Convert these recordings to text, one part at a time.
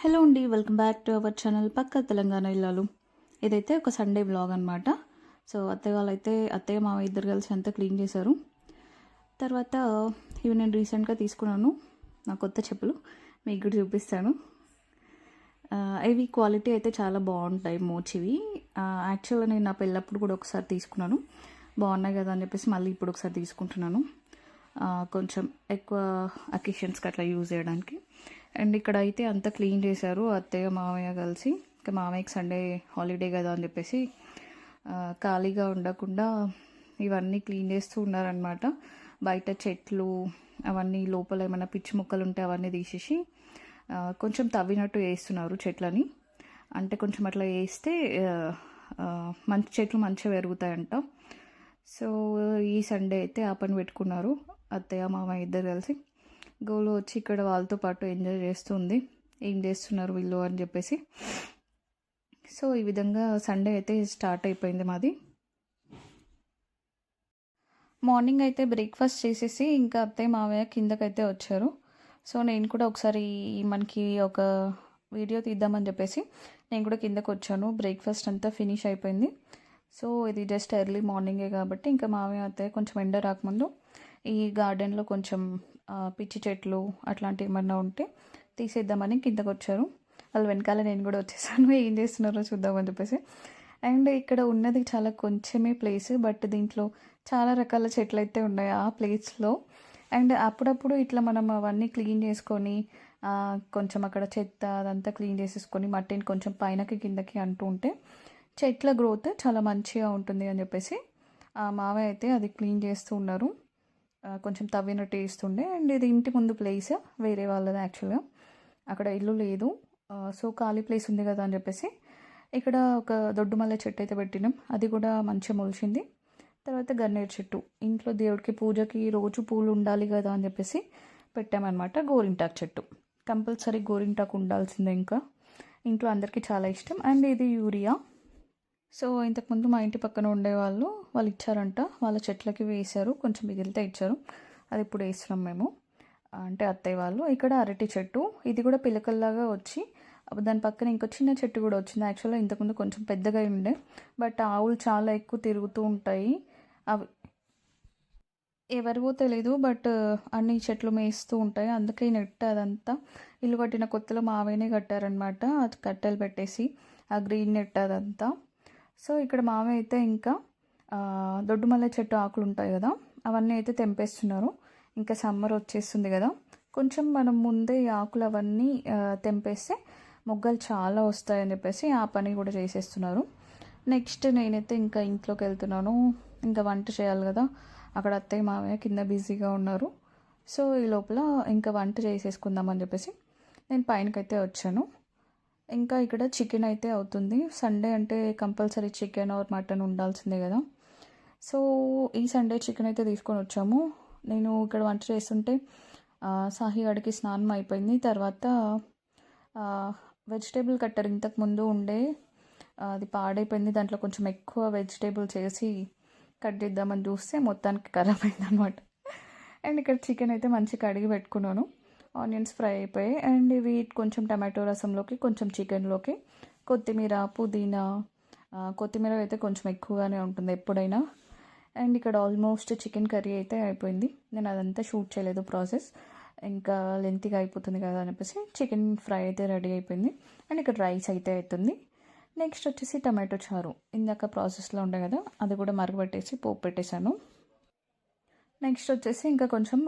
Hello అండి, welcome back to our channel పక్క తెలంగాణ ఇల్లాలు. ఇదైతే ఒక సండే వ్లాగ్ అనమాట. సో అత్తయ్య మామ ఇద్దరు కలిసి అంతా క్లీన్ చేశారు. తర్వాత ఇవి నేను రీసెంట్గా తీసుకున్నాను, నా కొత్త చెప్పులు మీకు కూడా చూపిస్తాను. ఇవి క్వాలిటీ అయితే చాలా బాగుంటాయి, మోచివి. యాక్చువల్గా నేను నా పెళ్ళప్పుడు కూడా ఒకసారి తీసుకున్నాను, బాగున్నాయి కదా అని చెప్పేసి మళ్ళీ ఇప్పుడు ఒకసారి తీసుకుంటున్నాను. కొంచెం ఎక్కువ అకేషన్స్కి అట్లా యూజ్ చేయడానికి. అండ్ ఇక్కడ అయితే అంతా క్లీన్ చేశారు అత్తయ్య మామయ్య కలిసి. ఇంకా మామయ్యకి సండే హాలిడే కదా అని చెప్పేసి ఖాళీగా ఉండకుండా ఇవన్నీ క్లీన్ చేస్తూ ఉన్నారనమాట. బయట చెట్లు అవన్నీ, లోపల ఏమైనా పిచ్చి మొక్కలు ఉంటే అవన్నీ తీసేసి కొంచెం తవ్వినట్టు వేస్తున్నారు చెట్లని. అంటే కొంచెం అట్లా వేస్తే మంచి చెట్లు మంచిగా పెరుగుతాయంట. సో ఈ సండే అయితే ఆ పని పెట్టుకున్నారు అత్తయ్య మామయ్య ఇద్దరు కలిసి. గోలు వచ్చి ఇక్కడ వాళ్ళతో పాటు ఎంజాయ్ చేస్తుంది, ఏం చేస్తున్నారు వీళ్ళు అని చెప్పేసి. సో ఈ విధంగా సండే అయితే స్టార్ట్ అయిపోయింది మాది. మార్నింగ్ అయితే బ్రేక్ఫాస్ట్ చేసేసి ఇంకా అత్తయ్య మావయ్య కిందకైతే వచ్చారు. సో నేను కూడా ఒకసారి మనకి ఒక వీడియో తీద్దామని చెప్పేసి నేను కూడా కిందకు వచ్చాను. బ్రేక్ఫాస్ట్ అంతా ఫినిష్ అయిపోయింది. సో ఇది జస్ట్ ఎర్లీ మార్నింగే కాబట్టి ఇంకా మావయ్య అత్తయ్య కొంచెం ఎండ రాకముందు ఈ గార్డెన్లో కొంచెం పిచ్చి చెట్లు అట్లాంటివి ఏమన్నా ఉంటే తీసేద్దామని కిందకు వచ్చారు. వాళ్ళు వెనకాల నేను కూడా వచ్చేసాను, ఏం చేస్తున్నారో చూద్దామని చెప్పేసి. అండ్ ఇక్కడ ఉన్నది చాలా కొంచెమే ప్లేస్, బట్ దీంట్లో చాలా రకాల చెట్లు అయితే ఉన్నాయి ఆ ప్లేస్లో. అండ్ అప్పుడప్పుడు ఇట్లా మనం అవన్నీ క్లీన్ చేసుకొని కొంచెం అక్కడ చెత్త అదంతా క్లీన్ చేసేసుకొని మట్టిని కొంచెం పైనకి కిందకి అంటూ ఉంటే చెట్ల గ్రోత్ చాలా మంచిగా ఉంటుంది అని చెప్పేసి మావయ్య అయితే అది క్లీన్ చేస్తూ ఉన్నారు. కొంచెం తవ్వినట్టు వేస్తుండే. అండ్ ఇది ఇంటి ముందు ప్లేస్ వేరే వాళ్ళది యాక్చువల్గా, అక్కడ ఇల్లు లేదు. సో ఖాళీ ప్లేస్ ఉంది కదా అని చెప్పేసి ఇక్కడ ఒక దొడ్డు మల్లె చెట్టు అయితే పెట్టినాం, అది కూడా మంచిగా మొలిచింది. తర్వాత గన్నేరు చెట్టు, ఇంట్లో దేవుడికి పూజకి రోజు పూలు ఉండాలి కదా అని చెప్పేసి పెట్టామన్నమాట. గోరింటాకు చెట్టు, కంపల్సరీ గోరింటాకు ఉండాల్సిందే, ఇంకా ఇంట్లో అందరికీ చాలా ఇష్టం. అండ్ ఇది యూరియా. సో ఇంతకుముందు మా ఇంటి పక్కన ఉండేవాళ్ళు ఇచ్చారంట, వాళ్ళ చెట్లకి వేశారు, కొంచెం మిగిలితే ఇచ్చారు, అది ఇప్పుడు వేస్తున్నాం మేము, అంటే అత్తయ్య వాళ్ళు. ఇక్కడ అరటి చెట్టు, ఇది కూడా పిలకల్లాగా వచ్చి దాని పక్కన ఇంకో చిన్న చెట్టు కూడా వచ్చింది. యాక్చువల్గా ఇంతకుముందు కొంచెం పెద్దగా ఉండే, బట్ ఆవులు చాలా ఎక్కువ తిరుగుతూ ఉంటాయి, అవి ఎవరివో తెలీదు, బట్ అన్ని చెట్లు మేస్తూ ఉంటాయి, అందుకే నెట్ అదంతా ఇల్లు కట్టిన కొత్తలో మావయ్యనే కట్టారనమాట. అది కట్టెలు పెట్టేసి ఆ గ్రీన్ నెట్ అదంతా. సో ఇక్కడ మావయ్య అయితే ఇంకా దొడ్డు మల్లె చెట్టు ఆకులు ఉంటాయి కదా, అవన్నీ అయితే తెంపేస్తున్నారు. ఇంకా సమ్మర్ వచ్చేస్తుంది కదా, కొంచెం మనం ముందే ఈ ఆకులు అవన్నీ తెంపేస్తే మొగ్గలు చాలా వస్తాయని చెప్పేసి ఆ పని కూడా చేసేస్తున్నారు. నెక్స్ట్ నేనైతే ఇంకా ఇంట్లోకి వెళ్తున్నాను, ఇంకా వంట చేయాలి కదా. అక్కడ అత్తయ్య మావయ్య కింద బిజీగా ఉన్నారు. సో ఈ లోపల ఇంకా వంట చేసేసుకుందామని చెప్పేసి నేను పైనకైతే వచ్చాను. ఇంకా ఇక్కడ చికెన్ అయితే అవుతుంది. సండే అంటే కంపల్సరీ చికెన్ ఆర్ మటన్ ఉండాల్సిందే కదా. సో ఈ సండే చికెన్ అయితే తీసుకొని వచ్చాము. నేను ఇక్కడ వంట చేస్తుంటే సాహిగాడికి స్నానం అయిపోయింది. తర్వాత వెజిటేబుల్ కట్టర్ ఇంతకుముందు ఉండే, అది పాడైపోయింది, దాంట్లో కొంచెం ఎక్కువ వెజిటేబుల్స్ వేసి కట్ చేద్దామని చూస్తే మొత్తానికి ఖరాబ్ అయింది అనమాట. అండ్ ఇక్కడ చికెన్ అయితే మంచిగా కడిగి పెట్టుకున్నాను, ఆనియన్స్ ఫ్రై అయిపోయాయి. అండ్ ఇవి కొంచెం టమాటో రసంలోకి, కొంచెం చికెన్లోకి కొత్తిమీర, పుదీనా, కొత్తిమీర అయితే కొంచెం ఎక్కువగానే ఉంటుంది ఎప్పుడైనా. అండ్ ఇక్కడ ఆల్మోస్ట్ చికెన్ కర్రీ అయితే అయిపోయింది. నేను అదంతా షూట్ చేయలేదు ప్రాసెస్, ఇంకా లెంతీగా అయిపోతుంది కదా అని చెప్పేసి చికెన్ ఫ్రై అయితే రెడీ అయిపోయింది. అండ్ ఇక్కడ రైస్ అయితే అవుతుంది. నెక్స్ట్ వచ్చేసి టమాటో చారు, ఇందాక ప్రాసెస్లో ఉండే కదా, అది కూడా మరగబెట్టేసి పోపు పెట్టేశాను. నెక్స్ట్ వచ్చేసి ఇంకా కొంచెం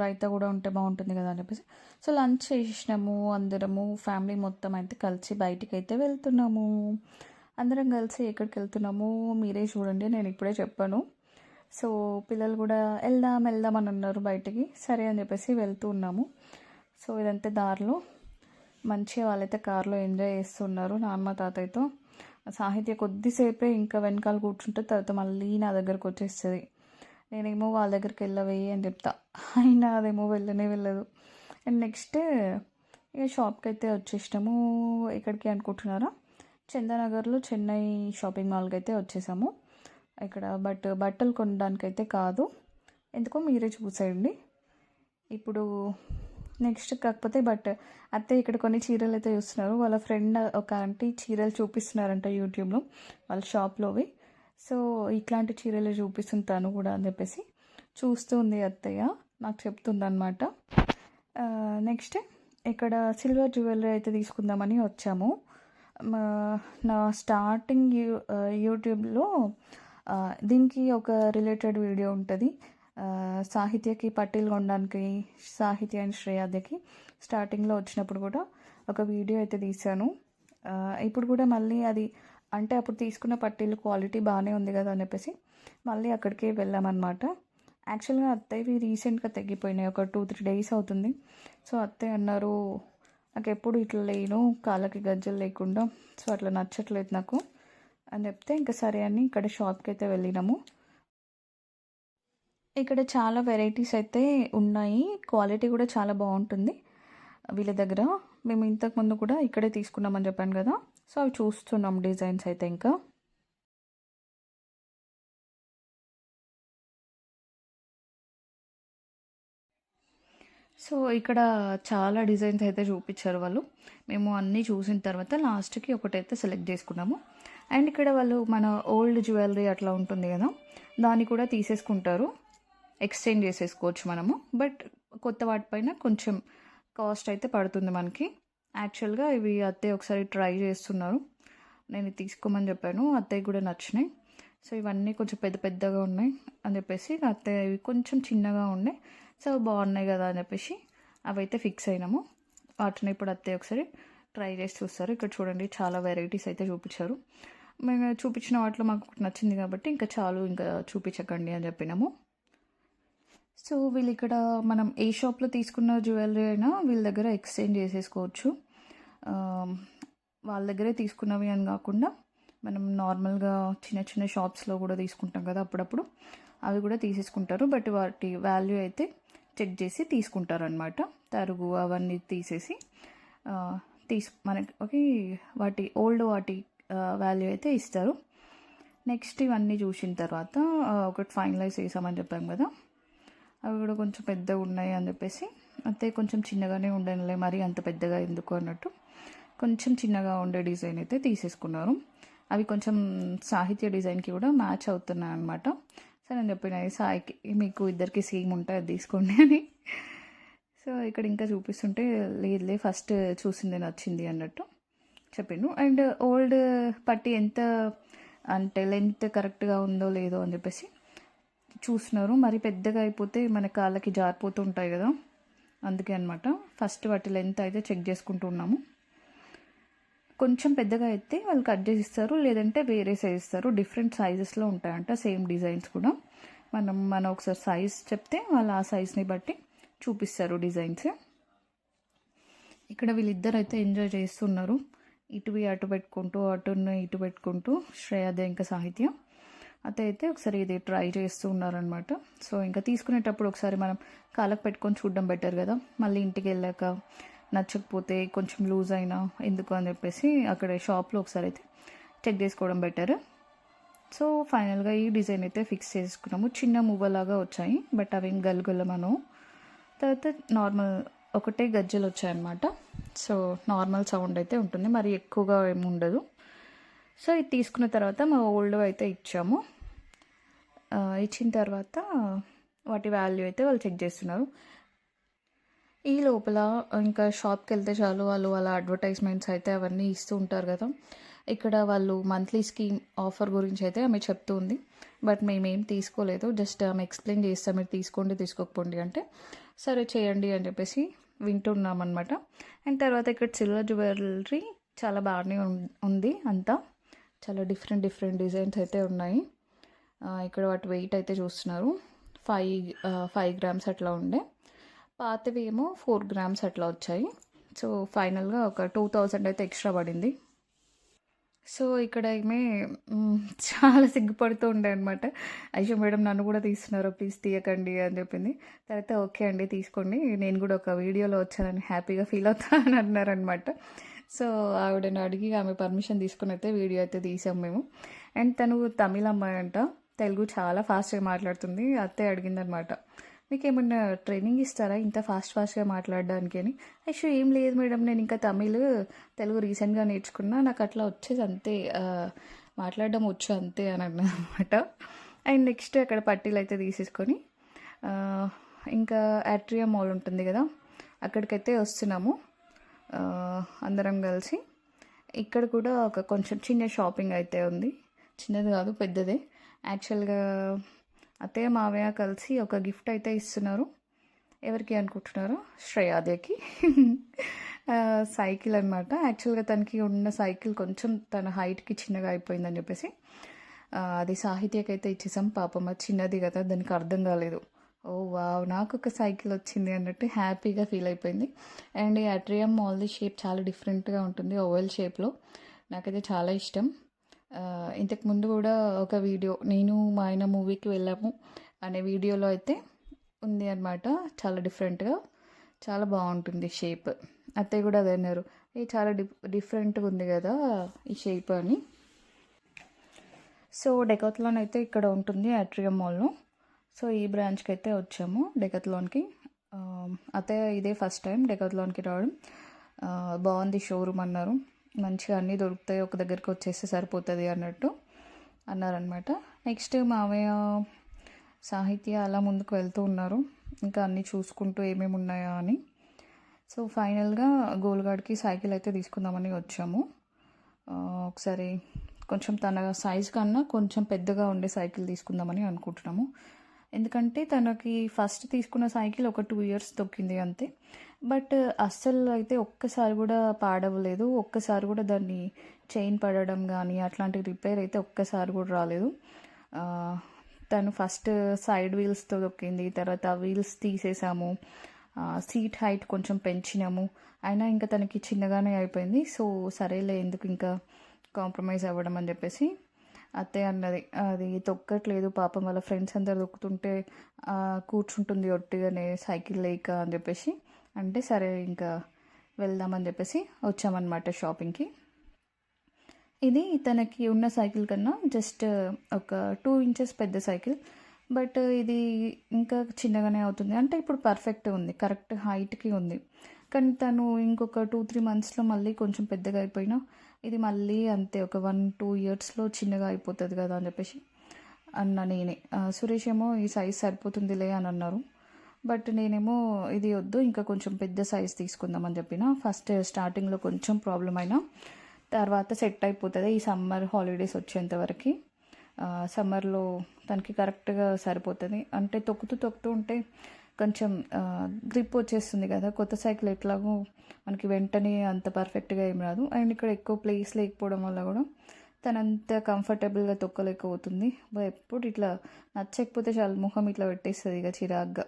రైతా కూడా ఉంటే బాగుంటుంది కదా అని చెప్పేసి సో లంచ్ చేసినాము. అందరము ఫ్యామిలీ మొత్తం అయితే కలిసి బయటికి అయితే వెళ్తున్నాము. అందరం కలిసి ఎక్కడికి వెళ్తున్నాము మీరే చూడండి, నేను ఇప్పుడే చెప్పాను. సో పిల్లలు కూడా వెళ్దాం అని అన్నారు బయటికి, సరే అని చెప్పేసి వెళ్తూ ఉన్నాము. సో ఇదంతా దారిలో మంచిగా వాళ్ళైతే కార్లో ఎంజాయ్ చేస్తున్నారు నాన్నమ్మ తాతయ్యతో. సాహిత్య కొద్దిసేపే ఇంకా వెనకాల కూర్చుంటే తర్వాత మళ్ళీ నా దగ్గరకు వచ్చేస్తుంది. నేనేమో వాళ్ళ దగ్గరికి వెళ్ళవే అని చెప్తా, అయినా అదేమో వెళ్ళదు. అండ్ నెక్స్ట్ ఇక షాప్కి అయితే వచ్చేసినాము. ఎక్కడికి అనుకుంటున్నారా, చందానగర్లో చెన్నై షాపింగ్ మాల్కి అయితే వచ్చేసాము. ఇక్కడ బట్టలు కొనడానికైతే కాదు, ఎందుకో మీరే చూసేయండి. ఇప్పుడు నెక్స్ట్ కాకపోతే బట్ అత్తయ్య ఇక్కడ కొన్ని చీరలు అయితే చూస్తున్నారు. వాళ్ళ ఫ్రెండ్ ఒక ఆంటీ చీరలు చూపిస్తున్నారంట యూట్యూబ్లో వాళ్ళ షాప్లోవి. సో ఇట్లాంటి చీరలు చూపిస్తుంది తను కూడా అని చెప్పేసి చూస్తుంది అత్తయ్య, నాకు చెప్తుంది అనమాట. నెక్స్ట్ ఇక్కడ సిల్వర్ జ్యువెలరీ అయితే తీసుకుందామని వచ్చాము. నా స్టార్టింగ్ యూట్యూబ్లో దీనికి ఒక రిలేటెడ్ వీడియో ఉంటుంది. సాహిత్యకి పట్టీలు కొనడానికి సాహిత్య అండ్ శ్రేయాద్యకి స్టార్టింగ్లో వచ్చినప్పుడు కూడా ఒక వీడియో అయితే తీశాను. ఇప్పుడు కూడా మళ్ళీ అది అంటే అప్పుడు తీసుకున్న పట్టీలు క్వాలిటీ బాగానే ఉంది కదా అని చెప్పేసి మళ్ళీ అక్కడికే వెళ్ళామన్నమాట. యాక్చువల్గా అత్తయ్యవి రీసెంట్గా తగ్గిపోయినాయి, ఒక 2-3 డేస్ అవుతుంది. సో అత్తయ్య అన్నారు నాకు ఎప్పుడు ఇట్లా లేను, కాళ్ళకి గజ్జలు లేకుండా, సో అట్లా నచ్చట్లేదు నాకు అని చెప్తే ఇంకా సరే అని ఇక్కడ షాప్కి అయితే వెళ్ళినాము. ఇక్కడ చాలా వెరైటీస్ అయితే ఉన్నాయి, క్వాలిటీ కూడా చాలా బాగుంటుంది వీళ్ళ దగ్గర. మేము ఇంతకుముందు కూడా ఇక్కడే తీసుకున్నామని చెప్పాను కదా, సో అవి చూస్తున్నాం డిజైన్స్ అయితే. ఇంకా సో ఇక్కడ చాలా డిజైన్స్ అయితే చూపించారు వాళ్ళు. మేము అన్నీ చూసిన తర్వాత లాస్ట్కి ఒకటైతే సెలెక్ట్ చేసుకున్నాము. అండ్ ఇక్కడ వాళ్ళు మన ఓల్డ్ జ్యువెలరీ అట్లా ఉంటుంది కదా, దాన్ని కూడా తీసేసుకుంటారు, ఎక్స్చేంజ్ చేసేసుకోవచ్చు మనము. బట్ కొత్త వాటిపైన కొంచెం కాస్ట్ అయితే పడుతుంది మనకి. యాక్చువల్గా ఇవి అత్తయ్య ఒకసారి ట్రై చేస్తున్నారు, నేను తీసుకోమని చెప్పాను, అత్తయ్య కూడా నచ్చినాయి. సో ఇవన్నీ కొంచెం పెద్ద పెద్దగా ఉన్నాయి అని చెప్పేసి అత్తయ్య ఇవి కొంచెం చిన్నగా ఉన్నాయి, సో బాగున్నాయి కదా అని చెప్పేసి అవైతే ఫిక్స్ అయినాము. వాటిని ఇప్పుడు అత్తయ్య ఒకసారి ట్రై చేసి చూస్తారు. ఇక్కడ చూడండి చాలా వెరైటీస్ అయితే చూపించారు. మేము చూపించిన వాటిలో మాకు నచ్చింది కాబట్టి ఇంకా చాలు, ఇంకా చూపించకండి అని చెప్పినాము. సో వీళ్ళు ఇక్కడ మనం ఏ షాప్లో తీసుకున్న జ్యువెలరీ అయినా వీళ్ళ దగ్గర ఎక్స్చేంజ్ చేసేసుకోవచ్చు. వాళ్ళ దగ్గరే తీసుకున్నవి అని కాకుండా మనం నార్మల్గా చిన్న చిన్న షాప్స్లో కూడా తీసుకుంటాం కదా అప్పుడప్పుడు, అవి కూడా తీసేసుకుంటారు. బట్ వాటి వాల్యూ అయితే చెక్ చేసి తీసుకుంటారు అనమాట. తరుగు అవన్నీ తీసేసి మనకి వాటి ఓల్డ్ వాటి వాల్యూ అయితే ఇస్తారు. నెక్స్ట్ ఇవన్నీ చూసిన తర్వాత ఒకటి ఫైనలైజ్ చేసామని చెప్పాం కదా, అవి కూడా కొంచెం పెద్దగా ఉన్నాయి అని చెప్పేసి అయితే కొంచెం చిన్నగానే ఉండనులే, మరి అంత పెద్దగా ఎందుకు అన్నట్టు కొంచెం చిన్నగా ఉండే డిజైన్ అయితే తీసేసుకున్నారు. అవి కొంచెం సాహిత్య డిజైన్కి కూడా మ్యాచ్ అవుతున్నాయి అనమాట. సరే నేను చెప్పిన సాయికి మీకు ఇద్దరికి సేమ్ ఉంటాయి అది తీసుకోండి అని. సో ఇక్కడ ఇంకా చూపిస్తుంటే లేదులే ఫస్ట్ చూసింది నచ్చింది అన్నట్టు చెప్పిండు. అండ్ ఓల్డ్ పట్టి ఎంత అంటే లెంత్ కరెక్ట్గా ఉందో లేదో అని చెప్పేసి చూస్తున్నారు. మరి పెద్దగా అయిపోతే మన కాళ్ళకి జారిపోతూ ఉంటాయి కదా, అందుకే అనమాట ఫస్ట్ వాటి లెంత్ అయితే చెక్ చేసుకుంటూ ఉన్నాము. కొంచెం పెద్దగా అయితే వాళ్ళు కట్ చేసి ఇస్తారు, లేదంటే వేరే సైజ్ ఇస్తారు. డిఫరెంట్ సైజెస్లో ఉంటాయంట సేమ్ డిజైన్స్ కూడా. మనం ఒకసారి సైజ్ చెప్తే వాళ్ళు ఆ సైజ్ని బట్టి చూపిస్తారు డిజైన్స్. ఇక్కడ వీళ్ళిద్దరు అయితే ఎంజాయ్ చేస్తున్నారు, ఇటువి అటు పెట్టుకుంటూ అటున్న ఇటు పెట్టుకుంటూ శ్రేయాదే ఇంకా సాహిత్య అయితే ఒకసారి ఇది ట్రై చేస్తూ ఉన్నారనమాట. సో ఇంకా తీసుకునేటప్పుడు ఒకసారి మనం కాళ్ళకు పెట్టుకొని చూడడం బెటర్ కదా, మళ్ళీ ఇంటికి వెళ్ళాక నచ్చకపోతే కొంచెం లూజ్ అయినా ఎందుకు అని చెప్పేసి అక్కడ షాప్లో ఒకసారి అయితే చెక్ చేసుకోవడం బెటర్. సో ఫైనల్గా ఈ డిజైన్ అయితే ఫిక్స్ చేసుకున్నాము. చిన్న మువ్వలాగా వచ్చాయి, బట్ అవి గల్గొల్లమను. తర్వాత నార్మల్ ఒకటే గజ్జలు వచ్చాయన్నమాట. సో నార్మల్ సౌండ్ అయితే ఉంటుంది, మరి ఎక్కువగా ఏమి ఉండదు. సో ఇది తీసుకున్న తర్వాత మా ఓల్డ్ అయితే ఇచ్చాము. ఇచ్చిన తర్వాత వాటి వాల్యూ అయితే వాళ్ళు చెక్ చేస్తున్నారు. ఈ లోపల ఇంకా షాప్కి వెళ్తే చాలు వాళ్ళు వాళ్ళ అడ్వర్టైజ్మెంట్స్ అయితే అవన్నీ ఇస్తూ ఉంటారు కదా. ఇక్కడ వాళ్ళు మంత్లీ స్కీమ్ ఆఫర్ గురించి అయితే ఆమె చెప్తూ ఉంది, బట్ మేమేం తీసుకోలేదు. జస్ట్ ఆమె ఎక్స్ప్లెయిన్ చేస్తాం, మీరు తీసుకోండి తీసుకోకపోండి అంటే సరే చేయండి అని చెప్పేసి వింటున్నాం అనమాట. అండ్ తర్వాత ఇక్కడ సిల్వర్ జ్యువెలరీ చాలా బాగానే ఉంది, అంతా చాలా డిఫరెంట్ డిజైన్స్ అయితే ఉన్నాయి. ఇక్కడ వాటి వెయిట్ అయితే చూస్తున్నారు, 5 గ్రామ్స్ అట్లా ఉండే, పాతవి ఏమో 4 గ్రామ్స్ అట్లా వచ్చాయి. సో ఫైనల్గా ఒక 2000 అయితే ఎక్స్ట్రా పడింది. సో ఇక్కడ ఏమే చాలా సిగ్గుపడుతూ ఉండే అనమాట. ఐషా మేడం నన్ను కూడా తీస్తున్నారు, ప్లీజ్ తీయకండి అని చెప్పింది. తర్వాత ఓకే అండి తీసుకోండి, నేను కూడా ఒక వీడియోలో వచ్చానని హ్యాపీగా ఫీల్ అవుతా అని అన్నారనమాట. సో ఆవిడని అడిగి ఆమె పర్మిషన్ తీసుకుని అయితే వీడియో అయితే తీసాం మేము. అండ్ తను తమిళ అమ్మాయి అంట, తెలుగు చాలా ఫాస్ట్గా మాట్లాడుతుంది. అత్తయ్య అడిగిందనమాట మీకేమన్నా ట్రైనింగ్ ఇస్తారా ఇంత ఫాస్ట్‌గా మాట్లాడడానికి అని? అయ్యో! ఏం లేదు మేడం నేను ఇంకా తెలుగు రీసెంట్‌గా నేర్చుకున్నా. నాకు అట్లా వచ్చేది అంతే. మాట్లాడడం వచ్చు అంతే అని అన్నాననమాట. అండ్ నెక్స్ట్ అక్కడ పట్టీలయితే తీసేసుకొని ఆహ్, ఇంకా ఆట్రియా మాల్ ఉంటుంది గదా! అక్కడికైతే వస్తున్నాము. అందరం కలిసి. ఇక్కడ కూడా ఒక కొంచెం చిన్న షాపింగ్ అయితే ఉంది. చిన్నది కాదు పెద్దదే. యాక్చువల్‌గా అత్తయ్య, మావయ్య కలిసి ఒక గిఫ్ట్ అయితే ఇస్తున్నారు. ఎవరికి అనుకుంటున్నారో? శ్రేయాదేకి. సైకిల్ అనమాట. యాక్చువల్‌గా తనకి ఉన్న సైకిల్ కొంచెం తన హైట్‌కి చిన్నగా అయిపోయిందని చెప్పేసి అది సాహిత్యకైతే ఇచ్చేసాం. పాపం అది చిన్నది కదా! దానికి అర్థం కాలేదు. ఓహ్ వావ్! నాకొక సైకిల్ వచ్చింది అన్నట్టు హ్యాపీగా ఫీల్ అయిపోయింది. అండ్ ఈ అట్రియం మాల్‌ది షేప్ చాలా డిఫరెంట్‌గా ఉంటుంది. ఓవెల్ షేప్‌లో. నాకైతే చాలా ఇష్టం. ఇంతకు ముందు కూడా ఒక వీడియో నేను మా ఆయన మూవీకి వెళ్ళాము అనే వీడియోలో అయితే ఉంది అనమాట. చాలా డిఫరెంట్‌గా చాలా బాగుంటుంది షేప్. అత్తయ్య కూడా అదే అన్నారు. ఏ చాలా డిఫరెంట్‌గా ఉంది కదా ఈ షేప్ అని. సో డెకాథ్లాన్ అయితే ఇక్కడ ఉంటుంది అట్రియం మాల్‌లో. సో ఈ బ్రాంచ్కి అయితే వచ్చాము డెకాథ్లాన్కి. అత్తయ్య ఇదే ఫస్ట్ టైం డెకాథ్లాన్కి రావడం. బాగుంది షోరూమ్ అన్నారు. మంచిగా అన్నీ దొరుకుతాయి, ఒక దగ్గరికి వచ్చేస్తే సరిపోతుంది అన్నట్టు అన్నారనమాట. నెక్స్ట్ మామయ్య, సాహిత్య అలా ముందుకు వెళ్తూ ఉన్నారు ఇంకా అన్నీ చూసుకుంటూ ఏమేమి ఉన్నాయా అని. సో ఫైనల్గా గోల్గాడ్కి సైకిల్ అయితే తీసుకుందామని వచ్చాము. ఒకసారి కొంచెం తన సైజ్ కన్నా కొంచెం పెద్దగా ఉండే సైకిల్ తీసుకుందామని అనుకుంటున్నాము. ఎందుకంటే తనకి ఫస్ట్ తీసుకున్న సైకిల్ ఒక 2 years తొక్కింది అంతే. బట్ అస్సలు అయితే ఒక్కసారి కూడా పాడవలేదు. ఒక్కసారి కూడా దాన్ని చైన్ పడడం కానీ అట్లాంటి రిపేర్ అయితే ఒక్కసారి కూడా రాలేదు. తను ఫస్ట్ సైడ్ వీల్స్తో తొక్కింది, తర్వాత వీల్స్ తీసేసాము, సీట్ హైట్ కొంచెం పెంచినాము, అయినా ఇంకా తనకి చిన్నగానే అయిపోయింది. సో సరేలే ఎందుకు ఇంకా కాంప్రమైజ్ అవ్వడం అని చెప్పేసి అత్తయ్య అన్నది అది తొక్కట్లేదు పాపం వాళ్ళ ఫ్రెండ్స్ అందరు తొక్కుతుంటే కూర్చుంటుంది ఒట్టిగానే సైకిల్ లేక అని చెప్పేసి అంటే సరే ఇంకా వెళ్దామని చెప్పేసి వచ్చామన్నమాట షాపింగ్కి. ఇది తనకి ఉన్న సైకిల్ కన్నా జస్ట్ ఒక 2 inches పెద్ద సైకిల్. బట్ ఇది ఇంకా చిన్నగానే అవుతుంది అంటే ఇప్పుడు పర్ఫెక్ట్ ఉంది, కరెక్ట్ హైట్కి ఉంది. కానీ తను ఇంకొక 2-3 monthsలో మళ్ళీ కొంచెం పెద్దగా అయిపోయినా ఇది మళ్ళీ అంతే ఒక 1-2 yearsలో చిన్నగా అయిపోతుంది కదా అని చెప్పేసి అన్న నేనే. సురేష్ ఏమో ఈ సైజ్ సరిపోతుందిలే అని అన్నారు. బట్ నేనేమో ఇది వద్దు ఇంకా కొంచెం పెద్ద సైజ్ తీసుకుందామని చెప్పిన. ఫస్ట్ స్టార్టింగ్లో కొంచెం ప్రాబ్లం అయినా తర్వాత సెట్ అయిపోతుంది ఈ సమ్మర్ హాలిడేస్ వచ్చేంతవరకు. సమ్మర్లో తనకి కరెక్ట్గా సరిపోతుంది. అంటే తొక్కుతూ ఉంటే కొంచెం గ్రిప్ వచ్చేస్తుంది కదా. కొత్త సైకిల్ ఎట్లాగో మనకి వెంటనే అంత పర్ఫెక్ట్గా ఏం రాదు. అండ్ ఇక్కడ ఎక్కువ ప్లేస్ లేకపోవడం వల్ల కూడా తనంత కంఫర్టబుల్గా తొక్కలేకపోతుంది. ఎప్పుడు ఇట్లా నచ్చకపోతే చాలా ముఖం ఇట్లా పెట్టేస్తుంది ఇక చిరాగ్గా.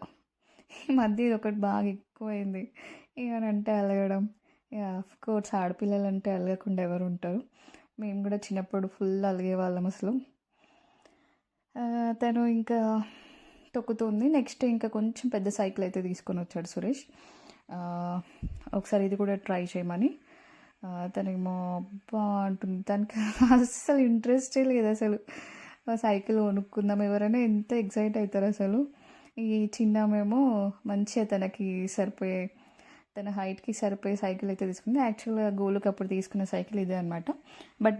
ఈ మధ్య ఇది ఒకటి బాగా ఎక్కువైంది. ఏమనంటే అలగడం. కోర్స్ ఆడపిల్లలు అంటే అలగకుండా ఎవరు ఉంటారు. మేము కూడా చిన్నప్పుడు ఫుల్ అలిగే వాళ్ళం అసలు. తను ఇంకా తొక్కుతుంది. నెక్స్ట్ ఇంకా కొంచెం పెద్ద సైకిల్ అయితే తీసుకొని వచ్చాడు సురేష్. ఒకసారి ఇది కూడా ట్రై చేయమని. తనేమో అబ్బా అంటుంది. తనకి అస్సలు ఇంట్రెస్టే లేదు అసలు. సైకిల్ కొనుక్కుందాం ఎవరైనా ఎంత ఎక్సైట్ అవుతారు అసలు. ఈ చిన్నమేమో మంచిగా తనకి సరిపోయే తన హైట్కి సరిపోయే సైకిల్ అయితే తీసుకుంది. యాక్చువల్గా గోలుకి అప్పుడు తీసుకున్న సైకిల్ ఇదే అనమాట. But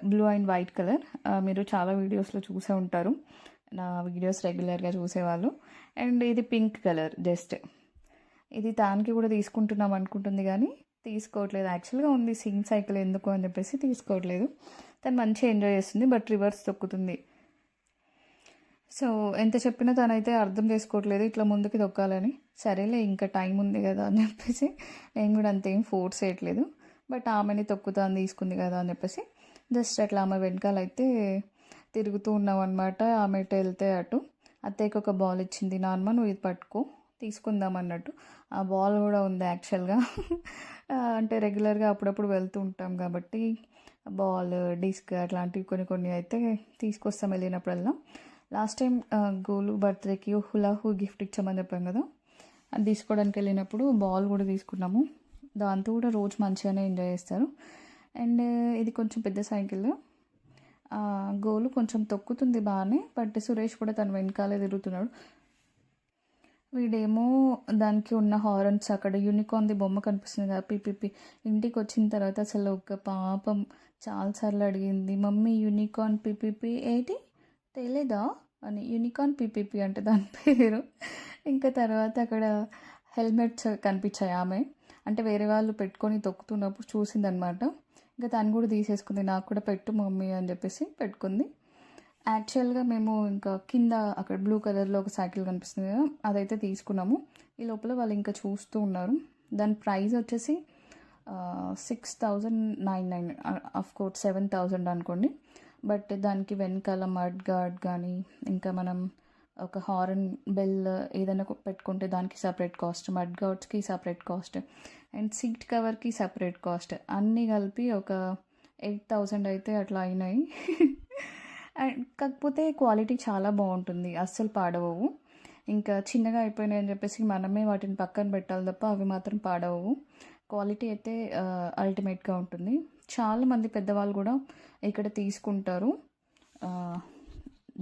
blue and white colour. మీరు చాలా వీడియోస్లో చూసే ఉంటారు, నా వీడియోస్ రెగ్యులర్గా చూసేవాళ్ళు. అండ్ ఇది పింక్ కలర్. జస్ట్ ఇది దానికి కూడా తీసుకుంటున్నాం అనుకుంటుంది కానీ తీసుకోవట్లేదు. యాక్చువల్గా ఉంది సింగ్ సైకిల్ ఎందుకు అని చెప్పేసి తీసుకోవట్లేదు. తను మంచిగా ఎంజాయ్ చేస్తుంది బట్ రివర్స్ తొక్కుతుంది. సో ఎంత చెప్పినా తనైతే అర్థం చేసుకోవట్లేదు ఇట్లా ముందుకి తొక్కాలని. సరేలే ఇంకా టైం ఉంది కదా అని చెప్పేసి నేను కూడా అంతేం ఫోర్స్ చేయట్లేదు. బట్ ఆమెని తొక్కుతాను తీసుకుంది కదా అని చెప్పేసి జస్ట్ అట్లా ఆమె వెనకాల అయితే తిరుగుతూ ఉన్నాం అనమాట. ఆమె ఇటు వెళ్తే అటు. అత్తయ్యకి ఒక బాల్ ఇచ్చింది, నాన్నమ్మ నువ్వు ఇది పట్టుకో తీసుకుందాం అన్నట్టు. ఆ బాల్ కూడా ఉంది యాక్చువల్గా. అంటే రెగ్యులర్గా అప్పుడప్పుడు వెళ్తూ ఉంటాం కాబట్టి బాల్, డిస్క్ అట్లాంటివి కొన్ని అయితే తీసుకొస్తాం వెళ్ళినప్పుడల్లా. లాస్ట్ టైం గోలు బర్త్డేకి హులాహూ గిఫ్ట్ ఇచ్చామని చెప్పాం కదా, అది తీసుకోవడానికి వెళ్ళినప్పుడు బాల్ కూడా తీసుకున్నాము. దాంతో కూడా రోజు మంచిగానే ఎంజాయ్ చేస్తారు. అండ్ ఇది కొంచెం పెద్ద సైకిల్. గోలు కొంచెం తొక్కుతుంది బాగానే. బట్ సురేష్ కూడా తన వెనకాలే తిరుగుతున్నాడు. వీడేమో దానికి ఉన్న హారన్స్ అక్కడ యూనికార్న్‌ది బొమ్మ కనిపిస్తుంది కదా! పిపిపి. ఇంటికొచ్చిన తర్వాత అసలు ఒక పాపం చాలా సార్లు అడిగింది. మమ్మీ యూనికార్న్ పిపిపి ఏటి తెలీదా అని. యూనికార్న్ పిపిపి అంటే దాని పేరు. ఇంకా తర్వాత అక్కడ హెల్మెట్స్ కనిపించాయి ఆమె. అంటే వేరే వాళ్ళు పెట్టుకొని తొక్కుతున్నప్పుడు చూసిందనమాట. ఇంకా తను కూడా తీసేసుకుంది. నాకు కూడా పెట్టు మమ్మీ అని చెప్పేసి పెట్టుకుంది. యాక్చువల్గా మేము ఇంకా కింద అక్కడ బ్లూ కలర్లో ఒక సైకిల్ కనిపిస్తుంది కదా, అదైతే తీసుకున్నాము. ఈ లోపల వాళ్ళు ఇంకా చూస్తూ ఉన్నారు. దాని ప్రైస్ వచ్చేసి 6,999, ఆఫ్ కోర్స్ 7,000 అనుకోండి. బట్ దానికి వెనకాల మడ్ గార్డ్ కానీ, ఇంకా మనం ఒక హార్న్ బెల్ ఏదైనా పెట్టుకుంటే దానికి సపరేట్ కాస్ట్, మడ్ గార్డ్స్కి సపరేట్ కాస్ట్, అండ్ సీట్ కవర్కి సపరేట్ కాస్ట్, అన్నీ కలిపి ఒక 8,000 అయితే అట్లా అయినాయి. అండ్ కాకపోతే క్వాలిటీ చాలా బాగుంటుంది, అస్సలు పాడవవు. ఇంకా చిన్నగా అయిపోయినాయి అని చెప్పేసి మనమే వాటిని పక్కన పెట్టాలి తప్ప అవి మాత్రం పాడవవు. క్వాలిటీ అయితే అల్టిమేట్గా ఉంటుంది. చాలామంది పెద్దవాళ్ళు కూడా ఇక్కడ తీసుకుంటారు.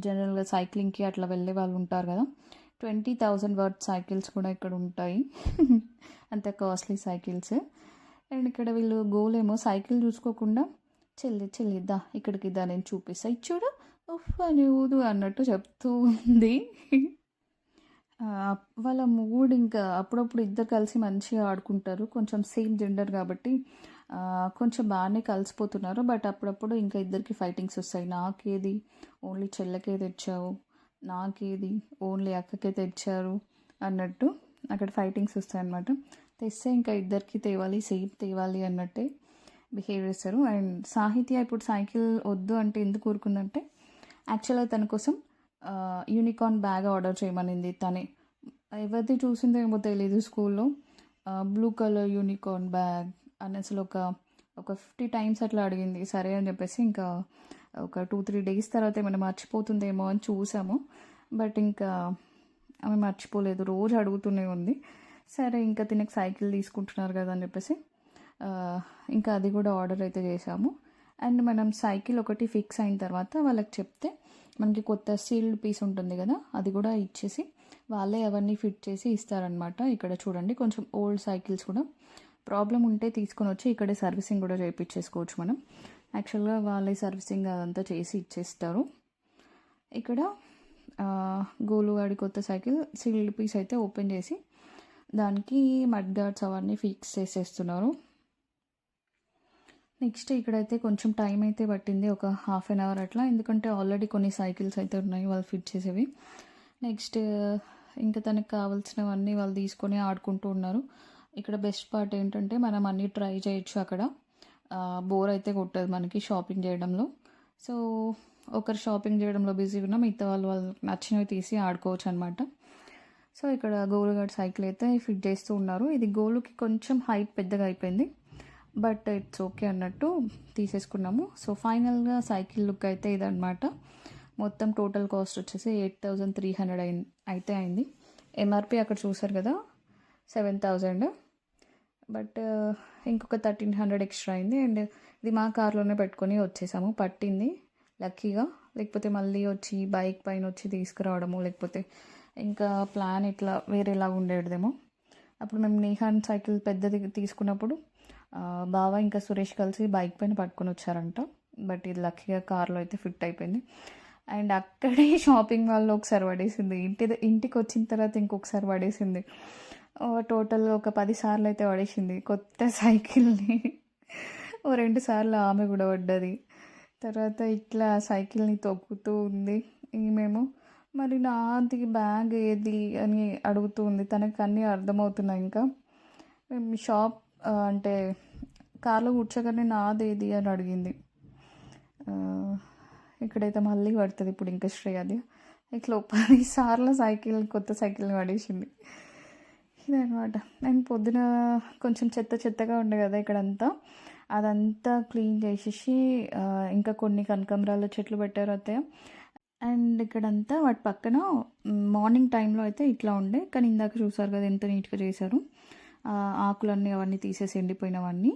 జనరల్గా సైక్లింగ్కి అట్లా వెళ్ళే వాళ్ళు ఉంటారు కదా, 20,000 వర్త్ సైకిల్స్ కూడా ఇక్కడ ఉంటాయి. అంత కాస్ట్లీ సైకిల్స్. అండ్ ఇక్కడ వీళ్ళు గోల్ ఏమో సైకిల్ చూసుకోకుండా చెల్లిద్దా ఇక్కడికి ఇద్దా నేను చూపిస్తా, ఇచ్చుడు ఉఫ్ అని ఊదు అన్నట్టు చెప్తూ ఉంది. వాళ్ళ మూడ్ ఇంకా అప్పుడప్పుడు ఇద్దరు కలిసి మంచిగా ఆడుకుంటారు. కొంచెం సేమ్ జెండర్ కాబట్టి కొంచెం బాగానే కలిసిపోతున్నారు. బట్ అప్పుడప్పుడు ఇంకా ఇద్దరికి ఫైటింగ్స్ వస్తాయి. నాకేది ఓన్లీ చెల్లకే తెచ్చావు, నాకేది ఓన్లీ అక్కకే తెచ్చారు అన్నట్టు అక్కడ ఫైటింగ్స్ వస్తాయి అన్నమాట. తెస్తే ఇంకా ఇద్దరికి తేవాలి, సేమ్ తేవాలి అన్నట్టే బిహేవ్ చేస్తారు. అండ్ సాహిత్య ఇప్పుడు సైకిల్ వద్దు అంటే ఎందుకు ఊరుకుందంటే, యాక్చువల్గా తన కోసం యూనికార్న్ బ్యాగ్ ఆర్డర్ చేయమనింది తనే. ఎవరిది చూసిందో ఏమో తెలియదు, స్కూల్లో బ్లూ కలర్ యూనికార్న్ బ్యాగ్ అని అసలు ఒక 50 times అట్లా అడిగింది. సరే అని చెప్పేసి ఇంకా ఒక 2-3 days తర్వాత ఏమైనా మర్చిపోతుందేమో అని చూసాము. బట్ ఇంకా ఆమె మర్చిపోలేదు, రోజు అడుగుతూనే ఉంది. సరే ఇంకా తినకు సైకిల్ తీసుకుంటున్నారు కదా అని చెప్పేసి ఇంకా అది కూడా ఆర్డర్ అయితే చేసాము. అండ్ మనం సైకిల్ ఒకటి ఫిక్స్ అయిన తర్వాత వాళ్ళకి చెప్తే మనకి కొత్త సీల్డ్ పీస్ ఉంటుంది కదా, అది కూడా ఇచ్చేసి వాళ్ళే అవన్నీ ఫిట్ చేసి ఇస్తారనమాట. ఇక్కడ చూడండి, కొంచెం ఓల్డ్ సైకిల్స్ కూడా ప్రాబ్లం ఉంటే తీసుకొని వచ్చి ఇక్కడే సర్వీసింగ్ కూడా చేయించేసుకోవచ్చు మనం. యాక్చువల్గా వాళ్ళే సర్వీసింగ్ అదంతా చేసి ఇచ్చేస్తారు. ఇక్కడ గోలుగాడి కొత్త సైకిల్ సీల్డ్ పీస్ అయితే ఓపెన్ చేసి దానికి మడ్ గార్డ్స్ అవన్నీ ఫిక్స్ చేసేస్తున్నారు. నెక్స్ట్ ఇక్కడైతే కొంచెం టైం అయితే పట్టింది, ఒక 1/2 hour అట్లా, ఎందుకంటే ఆల్రెడీ కొన్ని సైకిల్స్ అయితే ఉన్నాయి వాళ్ళు ఫిట్ చేసేవి. నెక్స్ట్ ఇంకా తనకు కావాల్సినవన్నీ వాళ్ళు తీసుకొని ఆడుకుంటూ ఉన్నారు. ఇక్కడ బెస్ట్ పార్ట్ ఏంటంటే మనం అన్నీ ట్రై చేయొచ్చు అక్కడ, బోర్ అయితే కొట్టదు మనకి షాపింగ్ చేయడంలో. సో ఒకరు షాపింగ్ చేయడంలో బిజీగా ఉన్నా మిగతా వాళ్ళు నచ్చినవి తీసి ఆడుకోవచ్చు అనమాట. సో ఇక్కడ గోలుగాడి సైకిల్ అయితే ఫిట్ చేస్తూ ఉన్నారు. ఇది గోలుకి కొంచెం హైట్ పెద్దగా అయిపోయింది, బట్ ఇట్స్ ఓకే అన్నట్టు తీసేసుకున్నాము. సో ఫైనల్గా సైకిల్ లుక్ అయితే ఇదనమాట. మొత్తం టోటల్ కాస్ట్ వచ్చేసి 8,300 అయితే అయింది. ఎంఆర్పి అక్కడ చూసారు కదా 7,000, బట్ ఇంకొక 1,300 ఎక్స్ట్రా అయింది. అండ్ ఇది మా కార్లోనే పెట్టుకొని వచ్చేసాము, పట్టింది లక్కీగా. లేకపోతే మళ్ళీ వచ్చి బైక్ పైన వచ్చి తీసుకురావడము, లేకపోతే ఇంకా ప్లాన్ ఇట్లా వేరేలా ఉండేదేమో. అప్పుడు మేము నేహాన్ సైకిల్ పెద్దది తీసుకున్నప్పుడు బావ ఇంకా సురేష్ కలిసి బైక్ పైన పట్టుకొని వచ్చారంట. బట్ ఇది లక్కీగా కార్లో అయితే ఫిట్ అయిపోయింది. అండ్ అక్కడే షాపింగ్ మాల్లో ఒకసారి పడేసింది, ఇంటికి వచ్చిన తర్వాత ఇంకొకసారి పడేసింది. టోటల్గా ఒక 10 సార్లు అయితే పడేసింది కొత్త సైకిల్ని. 2 సార్లు ఆమె కూడా పడ్డది. తర్వాత ఇట్లా సైకిల్ని తొక్కుతూ ఉంది ఈమెమో. మరి నాది బ్యాగ్ ఏది అని అడుగుతూ ఉంది, తనకు అన్నీ అర్థమవుతున్నాయి. ఇంకా మేము షాప్ అంటే కార్లో కూర్చోగానే నాదేది అని అడిగింది. ఇక్కడైతే మళ్ళీ పడుతుంది ఇప్పుడు ఇంకా శ్రేయది. ఇట్లా 10 సార్లు కొత్త సైకిల్ని పడేసింది ఇదనమాట. అండ్ పొద్దున కొంచెం చెత్తగా ఉండే కదా ఇక్కడంతా, అదంతా క్లీన్ చేసేసి ఇంకా కొన్ని కనకాంబరాల చెట్లు పెట్టారు అత్తయ్య. అండ్ ఇక్కడంతా వాటి పక్కన మార్నింగ్ టైంలో అయితే ఇట్లా ఉండే, కానీ ఇందాక చూసారు కదా ఎంత నీట్గా చేశారు. ఆకులన్నీ అవన్నీ తీసేసి ఎండిపోయినవన్నీ,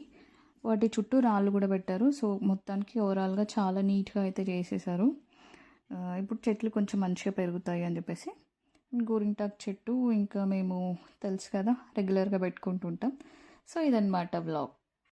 వాటి చుట్టూ రాళ్ళు కూడా పెట్టారు. సో మొత్తానికి ఓవరాల్గా చాలా నీట్గా అయితే చేసేసారు. ఇప్పుడు చెట్లు కొంచెం మంచిగా పెరుగుతాయి అని చెప్పేసి గోరింటాకు చెట్టు ఇంకా మేము తెలుసు కదా రెగ్యులర్గా పెట్టుకుంటుంటాం. సో ఇదన్నమాట వ్లాగ్.